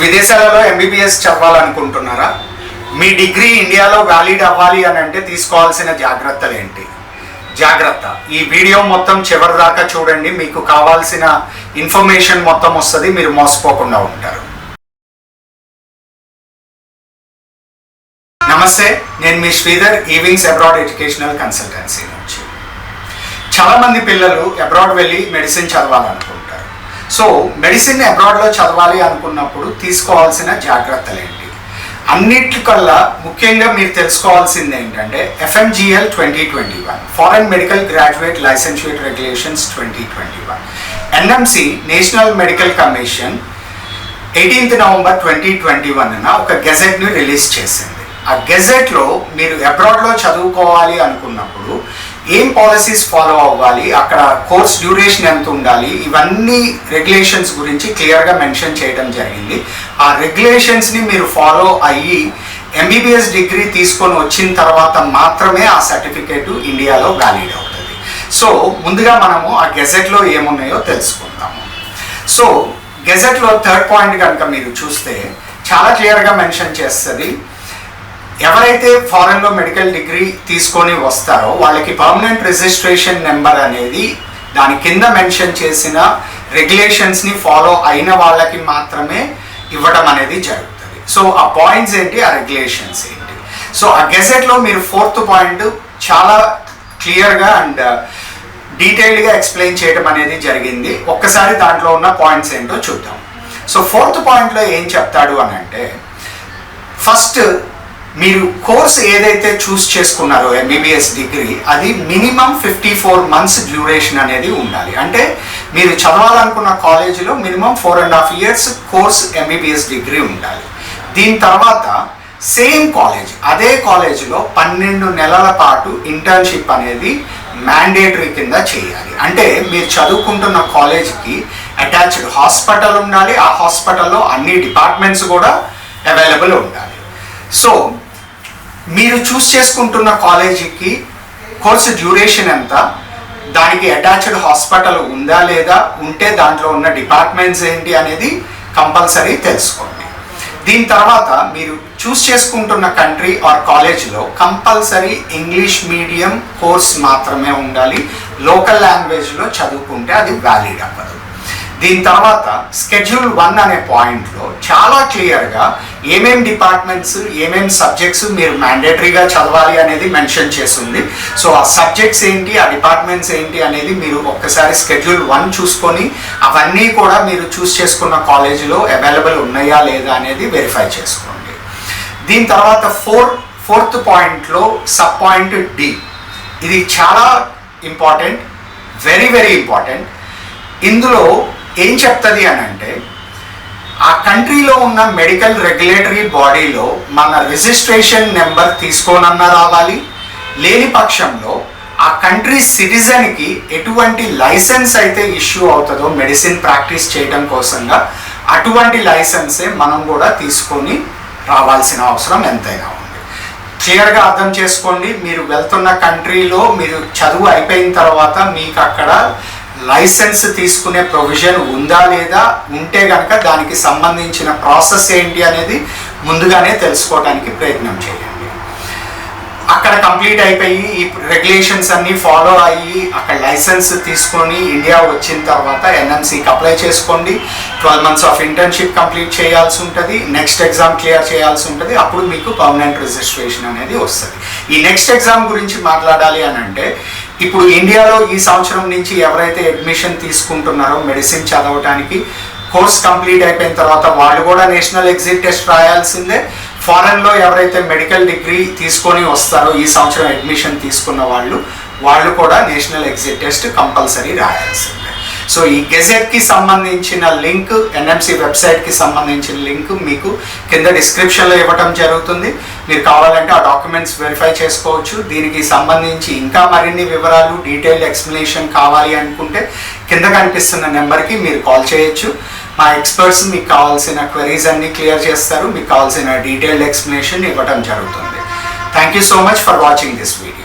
విదేశాలలో ఎంబీబీఎస్ చదవాలనుకుంటున్నారా? మీ డిగ్రీ ఇండియాలో వ్యాలిడ్ అవ్వాలి అని అంటే తీసుకోవాల్సిన జాగ్రత్తలు ఏంటి? జాగ్రత్త, ఈ వీడియో మొత్తం చివరి దాకా చూడండి. మీకు కావాల్సిన ఇన్ఫర్మేషన్ మొత్తం వస్తుంది, మీరు మోసపోకుండా ఉంటారు. నమస్తే, నేను మీ శ్రీధర్, ఈవింగ్స్ అబ్రాడ్ ఎడ్యుకేషనల్ కన్సల్టెన్సీ నుంచి. చాలామంది పిల్లలు అబ్రాడ్ వెళ్ళి మెడిసిన్ చదవాలనుకుంటారు. సో మెడిసిన్ అబ్రాడ్లో చదవాలి అనుకున్నప్పుడు తీసుకోవాల్సిన జాగ్రత్తలు ఏంటి? అన్నిటికల్లా ముఖ్యంగా మీరు తెలుసుకోవాల్సింది ఏంటంటే FMGL 2021, foreign medical graduate licentiate regulations 2021, NMC national medical commission 18th November 2021 ఒక గెజెట్ని రిలీజ్ చేసింది. ఆ గెజెట్లో మీరు అబ్రాడ్లో చదువుకోవాలి అనుకున్నప్పుడు ఏం పాలసీస్ ఫాలో అవ్వాలి, అక్కడ కోర్స్ డ్యూరేషన్ ఎంత ఉండాలి, ఇవన్నీ రెగ్యులేషన్స్ గురించి క్లియర్గా మెన్షన్ చేయడం జరిగింది. ఆ రెగ్యులేషన్స్ని మీరు ఫాలో అయ్యి ఎంబీబీఎస్ డిగ్రీ తీసుకొని వచ్చిన తర్వాత మాత్రమే ఆ సర్టిఫికేట్ ఇండియాలో వ్యాలిడ్ అవుతుంది. సో ముందుగా మనము ఆ గెజెట్లో ఏమున్నాయో తెలుసుకుందాము. సో గెజెట్లో 3rd పాయింట్ కనుక మీరు చూస్తే చాలా క్లియర్గా మెన్షన్ చేస్తుంది, ఎవరైతే ఫారెన్లో మెడికల్ డిగ్రీ తీసుకొని వస్తారో వాళ్ళకి పర్మనెంట్ రిజిస్ట్రేషన్ నెంబర్ అనేది దాని కింద మెన్షన్ చేసిన రెగ్యులేషన్స్ని ఫాలో అయిన వాళ్ళకి మాత్రమే ఇవ్వడం అనేది జరుగుతుంది. సో ఆ పాయింట్స్ ఏంటి, ఆ రెగ్యులేషన్స్ ఏంటి? సో ఆ గెజెట్లో మీరు 4th పాయింట్ చాలా క్లియర్గా అండ్ డీటెయిల్డ్గా ఎక్స్ప్లెయిన్ చేయడం అనేది జరిగింది. ఒక్కసారి దాంట్లో ఉన్న పాయింట్స్ ఏంటో చూద్దాం. సో 4th పాయింట్లో ఏం చెప్తాడు అని అంటే, ఫస్ట్ మీరు కోర్స్ ఏదైతే చూస్ చేసుకున్నారో ఎంబీబీఎస్ డిగ్రీ, అది మినిమం 54 months డ్యూరేషన్ అనేది ఉండాలి. అంటే మీరు చదవాలనుకున్న కాలేజీలో minimum 4.5 years course MBBS degree ఉండాలి. దీని తర్వాత సేమ్ కాలేజ్, అదే కాలేజీలో 12 నెలల పాటు ఇంటర్న్షిప్ అనేది మ్యాండేటరీ కింద చేయాలి. అంటే మీరు చదువుకుంటున్న కాలేజీకి అటాచ్డ్ హాస్పిటల్ ఉండాలి, ఆ హాస్పిటల్లో అన్ని డిపార్ట్మెంట్స్ కూడా అవైలబుల్ ఉండాలి. సో మీరు చూస్ చేసుకుంటున్న కాలేజీకి కోర్సు డ్యూరేషన్ ఎంత, దానికి అటాచ్డ్ హాస్పిటల్ ఉందా లేదా, ఉంటే దాంట్లో ఉన్న డిపార్ట్మెంట్స్ ఏంటి అనేది కంపల్సరీ తెలుసుకోండి. దీని తర్వాత మీరు చూస్ చేసుకుంటున్న కంట్రీ ఆర్ కాలేజ్లో కంపల్సరీ ఇంగ్లీష్ మీడియం కోర్స్ మాత్రమే ఉండాలి. లోకల్ లాంగ్వేజ్లో చదువుకుంటే అది వ్యాలిడ్ అవ్వదు. దీని తర్వాత Schedule 1 అనే పాయింట్లో చాలా క్లియర్గా ఏమేం డిపార్ట్మెంట్స్, ఏమేం సబ్జెక్ట్స్ మీరు మ్యాండేటరీగా చదవాలి అనేది మెన్షన్ చేస్తుంది. సో ఆ సబ్జెక్ట్స్ ఏంటి, ఆ డిపార్ట్మెంట్స్ ఏంటి అనేది మీరు ఒక్కసారి Schedule 1 చూసుకొని అవన్నీ కూడా మీరు చూస్ చేసుకున్న కాలేజీలో అవైలబుల్ ఉన్నాయా లేదా అనేది వెరిఫై చేసుకోండి. దీని తర్వాత 4th పాయింట్లో సబ్ పాయింట్ D, ఇది చాలా ఇంపార్టెంట్, వెరీ వెరీ ఇంపార్టెంట్. ఇందులో ఏం చెప్తుంది అని అంటే, ఆ కంట్రీలో ఉన్న మెడికల్ రెగ్యులేటరీ బాడీలో మన రిజిస్ట్రేషన్ నెంబర్ తీసుకోనన్నా రావాలి, లేని పక్షంలో ఆ కంట్రీ సిటిజన్కి ఎటువంటి లైసెన్స్ అయితే ఇష్యూ అవుతుందో మెడిసిన్ ప్రాక్టీస్ చేయడం కోసంగా అటువంటి లైసెన్సే మనం కూడా తీసుకొని రావాల్సిన అవసరం ఎంతైనా ఉంది. క్లియర్గా అర్థం చేసుకోండి, మీరు వెళ్తున్న కంట్రీలో మీరు చదువు అయిపోయిన తర్వాత మీకు అక్కడ లైసెన్స్ తీసుకునే ప్రొవిజన్ ఉందా లేదా, ఉంటే కనుక దానికి సంబంధించిన ప్రాసెస్ ఏంటి అనేది ముందుగానే తెలుసుకోవడానికి ప్రయత్నం చేయండి. అక్కడ కంప్లీట్ అయిపోయి ఈ రెగ్యులేషన్స్ అన్నీ ఫాలో అయ్యి అక్కడ లైసెన్స్ తీసుకొని ఇండియా వచ్చిన తర్వాత NMCకి అప్లై చేసుకోండి. 12 months ఆఫ్ ఇంటర్న్షిప్ కంప్లీట్ చేయాల్సి ఉంటుంది, నెక్స్ట్ ఎగ్జామ్ క్లియర్ చేయాల్సి ఉంటుంది. అప్పుడు మీకు పర్మనెంట్ రిజిస్ట్రేషన్ అనేది వస్తుంది. ఈ నెక్స్ట్ ఎగ్జామ్ గురించి మాట్లాడాలి అని అంటే, ఇప్పుడు ఇండియాలో ఈ సంవత్సరం నుంచి ఎవరైతే అడ్మిషన్ తీసుకుంటున్నారో మెడిసిన్ చదవడానికి, కోర్స్ కంప్లీట్ అయిపోయిన తర్వాత వాళ్ళు కూడా నేషనల్ ఎగ్జిట్ టెస్ట్ రాయాల్సిందే. ఫారెన్లో ఎవరైతే మెడికల్ డిగ్రీ తీసుకొని వస్తారో ఈ సంవత్సరం అడ్మిషన్ తీసుకున్న వాళ్ళు కూడా నేషనల్ ఎగ్జిట్ టెస్ట్ కంపల్సరీ రాయాల్సిందే. సో ఈ గెజెట్కి సంబంధించిన లింక్, NMC వెబ్సైట్కి సంబంధించిన లింక్ మీకు కింద డిస్క్రిప్షన్లో ఇవ్వటం జరుగుతుంది. మీరు కావాలంటే ఆ డాక్యుమెంట్స్ వెరిఫై చేసుకోవచ్చు. దీనికి సంబంధించి ఇంకా మరిన్ని వివరాలు, డీటెయిల్డ్ ఎక్స్ప్లెనేషన్ కావాలి అనుకుంటే కింద కనిపిస్తున్న నెంబర్కి మీరు కాల్ చేయొచ్చు. మా ఎక్స్పర్ట్స్ మీకు కావాల్సిన క్వెరీస్ అన్ని క్లియర్ చేస్తారు, మీకు కావాల్సిన డీటెయిల్డ్ ఎక్స్ప్లెనేషన్ ఇవ్వడం జరుగుతుంది. Thank you so much for watching this video.